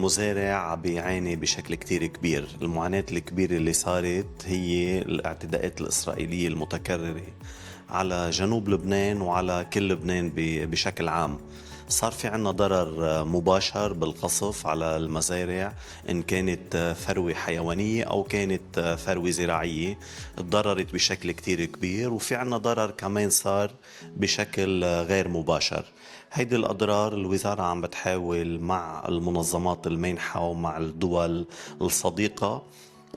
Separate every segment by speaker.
Speaker 1: المزارع بيعاني بشكل كتير كبير. المعاناة الكبيرة اللي صارت هي الاعتداءات الإسرائيلية المتكررة على جنوب لبنان وعلى كل لبنان بشكل عام. صار في عنا ضرر مباشر بالقصف على المزارع، إن كانت ثروة حيوانية أو كانت ثروة زراعية، تضررت بشكل كتير كبير. وفي عنا ضرر كمان صار بشكل غير مباشر. هيدي الأضرار الوزارة عم بتحاول مع المنظمات المانحة ومع الدول الصديقة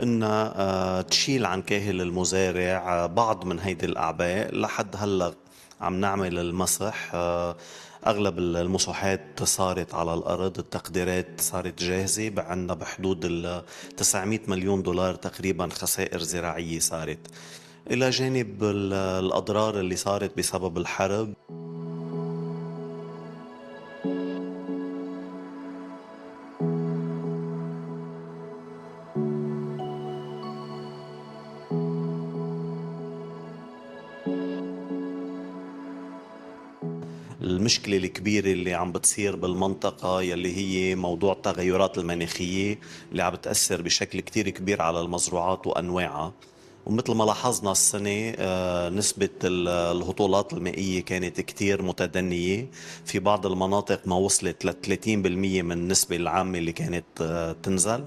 Speaker 1: إنها تشيل عن كاهل المزارع بعض من هيدي الأعباء. لحد هلأ عم نعمل المسح. أغلب المساحات صارت على الأرض، التقديرات صارت جاهزة، عندنا بحدود ال 900 مليون دولار تقريبا خسائر زراعية صارت، إلى جانب الأضرار اللي صارت بسبب الحرب. المشكلة الكبيرة اللي عم بتصير بالمنطقة يلي هي موضوع التغيرات المناخية اللي عم بتأثر بشكل كتير كبير على المزروعات وأنواعها. ومثل ما لاحظنا السنة نسبة الهطولات المائية كانت كتير متدنية، في بعض المناطق ما وصلت ل 30% من النسبة العامة اللي كانت تنزل.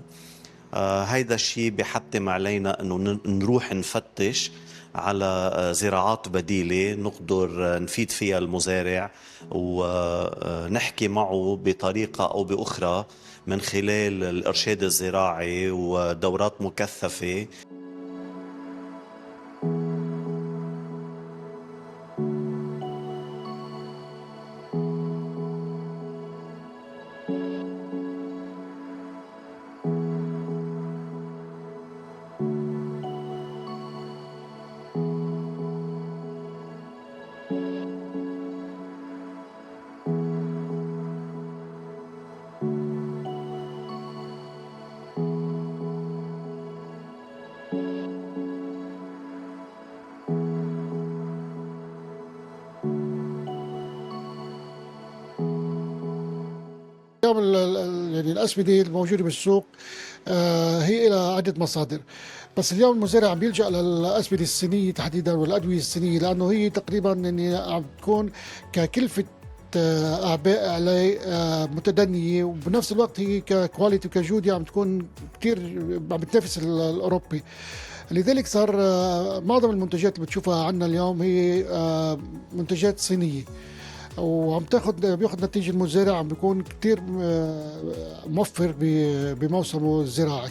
Speaker 1: هيدا الشيء بيحتم علينا انه نروح نفتش على زراعات بديلة نقدر نفيد فيها المزارع، ونحكي معه بطريقة أو بأخرى من خلال الإرشاد الزراعي ودورات مكثفة.
Speaker 2: اليوم يعني الأسمدة الموجودة بالسوق هي لها عدة مصادر. بس اليوم المزارع عم بيلجأ للأسمدة الصينية تحديدا والأدوية الصينية، لأنه هي تقريبا يعني عم تكون ككلفة أعباء عليه متدنية، وبنفس الوقت هي ككواليتي وكجودة عم تكون كتير عم بتنافس الأوروبي. لذلك صار معظم المنتجات اللي بتشوفها عندنا اليوم هي منتجات صينية، وعم بياخد نتيجة المزارع، عم بيكون كتير موفر بموسمه الزراعي.